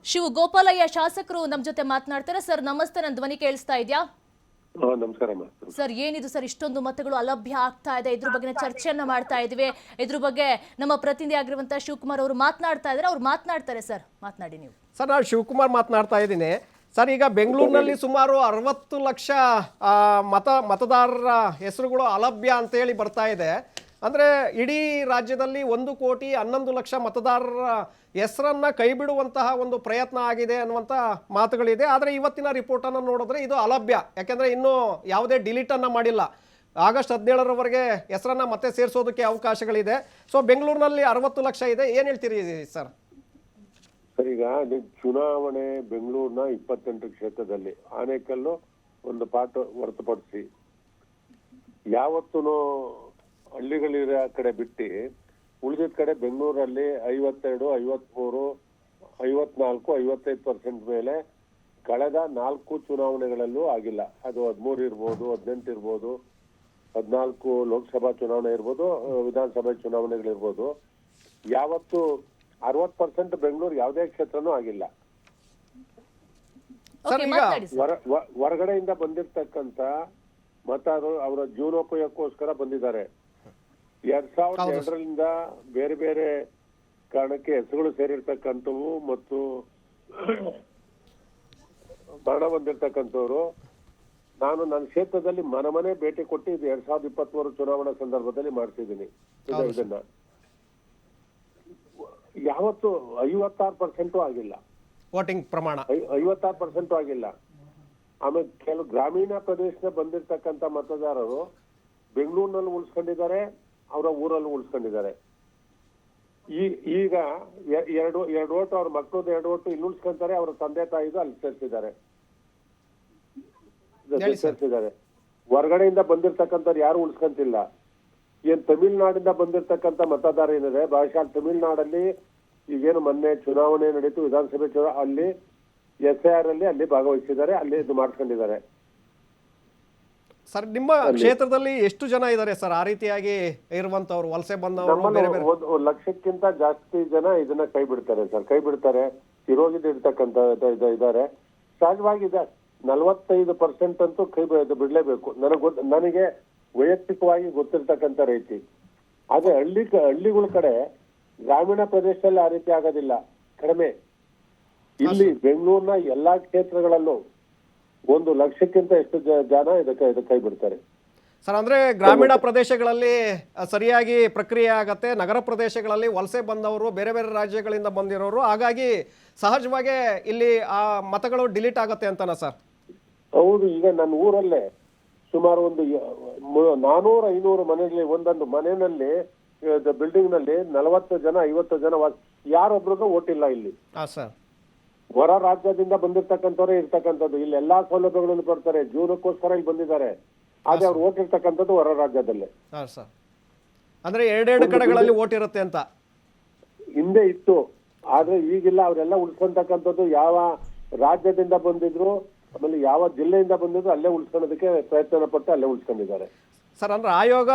ಶಿವಗೋಪಾಲಯ್ಯ ಶಾಸಕರು ನಮ್ಮ ಜೊತೆ ಮಾತನಾಡ್ತಾರೆ. ಸರ್ ನಮಸ್ತೆ, ನನ್ನ ಧ್ವನಿ ಕೇಳಿಸ್ತಾ ಇದೆಯಾ? ನಮಸ್ಕಾರ ಸರ್, ಏನಿದು ಸರ್ ಇಷ್ಟೊಂದು ಮತಗಳು ಅಲಭ್ಯ ಆಗ್ತಾ ಇದೆ, ಇದ್ರ ಬಗ್ಗೆ ಚರ್ಚೆಯನ್ನ ಮಾಡ್ತಾ ಇದೀವಿ. ಇದ್ರ ಬಗ್ಗೆ ನಮ್ಮ ಪ್ರತಿನಿಧಿ ಆಗಿರುವಂತಹ ಶಿವಕುಮಾರ್ ಅವರು ಮಾತನಾಡ್ತಾ ಇದ್ದಾರೆ. ಅವ್ರು ಮಾತನಾಡ್ತಾರೆ. ಸರ್ ಮಾತನಾಡಿ ನೀವು. ಸರ್, ನಾನು ಶಿವಕುಮಾರ್ ಮಾತನಾಡ್ತಾ ಇದ್ದೀನಿ. ಸರ್, ಈಗ ಬೆಂಗಳೂರಿನಲ್ಲಿ ಸುಮಾರು 60 ಲಕ್ಷ ಮತದಾರರ ಹೆಸರುಗಳು ಅಲಭ್ಯ ಅಂತೇಳಿ ಬರ್ತಾ ಇದೆ. ಅಂದರೆ ಇಡೀ ರಾಜ್ಯದಲ್ಲಿ 1,11,00,000 ಮತದಾರರ ಹೆಸರನ್ನ ಕೈ ಬಿಡುವಂತಹ ಒಂದು ಪ್ರಯತ್ನ ಆಗಿದೆ ಅನ್ನುವಂಥ ಮಾತುಗಳಿದೆ. ಆದರೆ ಇವತ್ತಿನ ರಿಪೋರ್ಟನ್ನು ನೋಡಿದ್ರೆ ಇದು ಅಲಭ್ಯ, ಯಾಕೆಂದರೆ ಇನ್ನೂ ಯಾವುದೇ ಡಿಲೀಟನ್ನು ಮಾಡಿಲ್ಲ. ಆಗಸ್ಟ್ 17ರವರೆಗೆ ಹೆಸರನ್ನ ಮತ್ತೆ ಸೇರಿಸೋದಕ್ಕೆ ಅವಕಾಶಗಳಿದೆ. ಸೊ ಬೆಂಗಳೂರಿನಲ್ಲಿ 60 ಲಕ್ಷ ಇದೆ. ಏನು ಹೇಳ್ತೀರಿ ಸರ್? ಸರ್, ಈಗ ಚುನಾವಣೆ ಬೆಂಗಳೂರಿನ 28 ಕ್ಷೇತ್ರದಲ್ಲಿ ಆನೇಕಲ್ಲು ಒಂದು ಪಾಠ ಹೊರತುಪಡಿಸಿ ಯಾವತ್ತೂ ಹಳ್ಳಿಗಳಿರೋ ಕಡೆ ಬಿಟ್ಟು ಉಳಿದಿದ್ದ ಕಡೆ ಬೆಂಗಳೂರಲ್ಲಿ 52, 53, 54, 55% ಮೇಲೆ ಕಳೆದ 4 ಚುನಾವಣೆಗಳಲ್ಲೂ ಆಗಿಲ್ಲ. ಅದು 13 ಇರ್ಬೋದು, 18 ಇರ್ಬೋದು, 14 ಲೋಕಸಭಾ ಚುನಾವಣೆ ಇರ್ಬೋದು, ವಿಧಾನಸಭೆ ಚುನಾವಣೆಗಳಿರ್ಬೋದು. ಯಾವತ್ತು 60% ಬೆಂಗಳೂರು ಯಾವುದೇ ಕ್ಷೇತ್ರನೂ ಆಗಿಲ್ಲ. ಹೊರಗಡೆಯಿಂದ ಬಂದಿರ್ತಕ್ಕಂಥ ಮತದಾರರು ಅವರ ಜೀವನೋಪಯೋಗಕ್ಕೋಸ್ಕರ ಬಂದಿದ್ದಾರೆ. 2002ರಿಂದ ಬೇರೆ ಬೇರೆ ಕಾರಣಕ್ಕೆ ಹೆಸರುಗಳು ಸೇರಿರ್ತಕ್ಕಂಥವು ಮತ್ತು ಮರಣ ಹೊಂದಿರ್ತಕ್ಕಂಥವ್ರು. ನಾನು ನನ್ನ ಕ್ಷೇತ್ರದಲ್ಲಿ ಮನೆ ಭೇಟಿ ಕೊಟ್ಟು ಇದು 2023 ಚುನಾವಣಾ ಸಂದರ್ಭದಲ್ಲಿ ಮಾಡ್ತಿದ್ದೀನಿ. ಇದನ್ನ ಯಾವತ್ತು 56% ಆಗಿಲ್ಲ. ವೋಟಿಂಗ್ ಪ್ರಮಾಣ 56% ಆಗಿಲ್ಲ. ಆಮೇಲೆ ಕೆಲವು ಗ್ರಾಮೀಣ ಪ್ರದೇಶದ ಬಂದಿರ್ತಕ್ಕಂಥ ಮತದಾರರು ಬೆಂಗಳೂರಿನಲ್ಲಿ ಉಳಿಸ್ಕೊಂಡಿದ್ದಾರೆ, ಅವರ ಊರಲ್ಲಿ ಉಳಿಸ್ಕೊಂಡಿದ್ದಾರೆ. ಈಗ ಎರಡು ಓಟು ಅವ್ರ ಮಕ್ಕಳದ್ದು 2 ಓಟು ಇಲ್ಲಿ ಉಳಿಸ್ಕೊಂತಾರೆ, ಅವರ ತಂದೆ ತಾಯಿದು ಅಲ್ಲಿ ಸೇರಿಸಿದ್ದಾರೆ. ಹೊರಗಡೆಯಿಂದ ಬಂದಿರ್ತಕ್ಕಂಥವ್ರು ಯಾರು ಉಳಿಸ್ಕೊಂತಿಲ್ಲ. ಏನ್ ತಮಿಳ್ನಾಡಿಂದ ಬಂದಿರ್ತಕ್ಕಂಥ ಮತದಾರ ಏನಿದೆ, ಬಹುಶಃ ತಮಿಳ್ನಾಡಲ್ಲಿ ಈಗೇನು ಮೊನ್ನೆ ಚುನಾವಣೆ ನಡೀತು, ವಿಧಾನಸಭೆ ಚುನಾವಣೆ, ಅಲ್ಲಿ SIR ಅಲ್ಲಿ ಭಾಗವಹಿಸಿದ್ದಾರೆ, ಅಲ್ಲಿ ಇದು ಮಾಡ್ಕೊಂಡಿದ್ದಾರೆ. ಸರ್, ನಿಮ್ಮ ಕ್ಷೇತ್ರದಲ್ಲಿ ಎಷ್ಟು ಜನ ಇದ್ದಾರೆ ಸರ್ ಆ ರೀತಿಯಾಗಿ ಇರುವಂತವ್ರು, ವಲಸೆ ಬಂದವರು? 1 ಲಕ್ಷಕ್ಕಿಂತ ಜಾಸ್ತಿ ಜನ ಇದನ್ನ ಕೈ ಬಿಡ್ತಾರೆ ಸರ್. ಕೈ ಬಿಡ್ತಾರೆ, ತಿರೋಗಿದ್ದು ಇರ್ತಕ್ಕಂಥ ಇದ್ದಾರೆ. ಸಹಜವಾಗಿದೆ 45% ಅಂತೂ ಕೈ ಬಿಡ್ಲೇಬೇಕು. ನನಗೆ ವೈಯಕ್ತಿಕವಾಗಿ ಗೊತ್ತಿರ್ತಕ್ಕಂಥ ರೀತಿ. ಆದ್ರೆ ಹಳ್ಳಿಗಳ ಕಡೆ, ಗ್ರಾಮೀಣ ಪ್ರದೇಶದಲ್ಲಿ ಆ ರೀತಿ ಆಗೋದಿಲ್ಲ, ಕಡಿಮೆ. ಇಲ್ಲಿ ಬೆಂಗಳೂರಿನ ಎಲ್ಲಾ ಕ್ಷೇತ್ರಗಳಲ್ಲೂ 1 ಲಕ್ಷಕ್ಕಿಂತ ಎಷ್ಟು ಜನ ಇದಕ್ಕೆ ಕೈ ಬಿಡ್ತಾರೆ ಸರ್. ಅಂದ್ರೆ ಗ್ರಾಮೀಣ ಪ್ರದೇಶಗಳಲ್ಲಿ ಸರಿಯಾಗಿ ಪ್ರಕ್ರಿಯೆ ಆಗತ್ತೆ, ನಗರ ಪ್ರದೇಶಗಳಲ್ಲಿ ವಲಸೆ ಬಂದವರು, ಬೇರೆ ಬೇರೆ ರಾಜ್ಯಗಳಿಂದ ಬಂದಿರೋರು, ಹಾಗಾಗಿ ಸಹಜವಾಗಿ ಇಲ್ಲಿ ಆ ಮತಗಳು ಡಿಲೀಟ್ ಆಗತ್ತೆ ಅಂತನಾ ಸರ್? ಹೌದು. ಈಗ ನನ್ನ ಊರಲ್ಲೇ ಸುಮಾರು ಒಂದು 400-500 ಮನೆಗಳಲ್ಲಿ, ಒಂದೊಂದು ಮನೆಯಲ್ಲಿ ಬಿಲ್ಡಿಂಗ್ ನಲ್ಲಿ 40 ಜನ 50 ಜನ ಯಾರೊಬ್ರಿಗೂ ಓಟಿಲ್ಲ ಇಲ್ಲಿ. ಹೊರ ರಾಜ್ಯದಿಂದ ಬಂದಿರ್ತಕ್ಕಂಥವ್ರೆ ಇರ್ತಕ್ಕಂಥದ್ದು. ಇಲ್ಲಿ ಎಲ್ಲಾ ಸೌಲಭ್ಯಗಳನ್ನು ಬರ್ತಾರೆ, ಜೀವನಕ್ಕೋಸ್ಕರ ಇಲ್ಲಿ ಬಂದಿದ್ದಾರೆ. ಆದ್ರೆ ಅವ್ರು ಓಟ್ ಇರ್ತಕ್ಕಂಥದ್ದು ಹೊರ ರಾಜ್ಯದಲ್ಲೇ. ಅಂದ್ರೆ 2 ಕಡೆಗಳಲ್ಲಿ ಓಟ್ ಇರುತ್ತೆ ಅಂತ ಹಿಂದೆ ಇತ್ತು, ಆದ್ರೆ ಈಗಿಲ್ಲ. ಅವರೆಲ್ಲ ಉಳಿಸ್ಕೊಂತಕ್ಕಂಥದ್ದು ಯಾವ ರಾಜ್ಯದಿಂದ ಬಂದಿದ್ರು, ಆಮೇಲೆ ಯಾವ ಜಿಲ್ಲೆಯಿಂದ ಬಂದಿದ್ರು ಅಲ್ಲೇ ಉಳಿಸ್ಕೊಳ್ಳೋದಕ್ಕೆ ಪ್ರಯತ್ನ ಪಟ್ಟು ಅಲ್ಲೇ ಉಳಿಸ್ಕೊಂಡಿದ್ದಾರೆ ಸರ್. ಅಂದ್ರೆ ಆಯೋಗ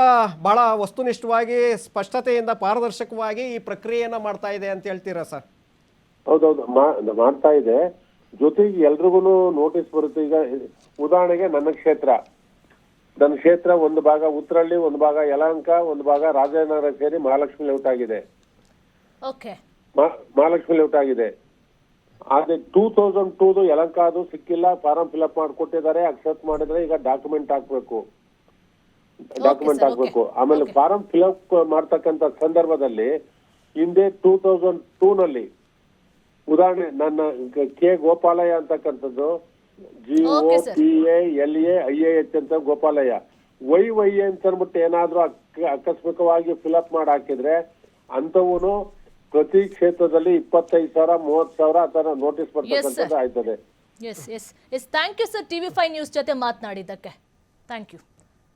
ಬಹಳ ವಸ್ತುನಿಷ್ಠವಾಗಿ, ಸ್ಪಷ್ಟತೆಯಿಂದ, ಪಾರದರ್ಶಕವಾಗಿ ಈ ಪ್ರಕ್ರಿಯೆಯನ್ನ ಮಾಡ್ತಾ ಇದೆ ಅಂತ ಹೇಳ್ತೀರಾ ಸರ್? ಹೌದೌದು, ಮಾಡ್ತಾ ಇದೆ. ಜೊತೆಗೆ ಎಲ್ರಿಗೂ ನೋಟಿಸ್ ಬರುತ್ತೆ. ಈಗ ಉದಾಹರಣೆಗೆ ನನ್ನ ಕ್ಷೇತ್ರ ಒಂದು ಭಾಗ ಉತ್ತರಹಳ್ಳಿ, ಒಂದು ಭಾಗ ಯಲಹಂಕ, ಒಂದು ಭಾಗ ರಾಜನಗರ ಸೇರಿ ಮಹಾಲಕ್ಷ್ಮಿ ಲೇಔಟ್ ಆಗಿದೆ. ಮಹಾಲಕ್ಷ್ಮಿ ಲೇಔಟ್ ಆಗಿದೆ. ಆದ್ರೆ 2002 ಯಲಹಂಕ ಅದು ಸಿಕ್ಕಿಲ್ಲ. ಫಾರಂ ಫಿಲ್ಅಪ್ ಮಾಡಿಕೊಟ್ಟಿದ್ದಾರೆ, ಅಕ್ಸೆಪ್ಟ್ ಮಾಡಿದ್ರೆ ಈಗ ಡಾಕ್ಯುಮೆಂಟ್ ಹಾಕ್ಬೇಕು. ಆಮೇಲೆ ಫಾರಂ ಫಿಲ್ಅಪ್ ಮಾಡ್ತಕ್ಕಂಥ ಸಂದರ್ಭದಲ್ಲಿ ಹಿಂದೆ 2002ನಲ್ಲಿ ಉದಾಹರಣೆ ನನ್ನ ಕೆ ಗೋಪಾಲಯ್ಯ ಅಂತಕ್ಕಂಥದ್ದು GOPALAIAH ಅಂತ ಗೋಪಾಲಯ್ಯ, YY ಅಂತ ಅಂದ್ಬಿಟ್ಟು ಏನಾದ್ರೂ ಆಕಸ್ಮಿಕವಾಗಿ ಫಿಲ್ಅಪ್ ಮಾಡಿ ಹಾಕಿದ್ರೆ ಅಂಥವನು ಪ್ರತಿ ಕ್ಷೇತ್ರದಲ್ಲಿ 25,000, 30,000 ಆ ತರ ನೋಟಿಸ್ ಬರ್ತಕ್ಕಂಥದ್ದು ಆಯ್ತದೆ. Thank you sir, TV5 news ಜೊತೆ ಮಾತನಾಡಿದ್ದಕ್ಕೆ ಥ್ಯಾಂಕ್ ಯು.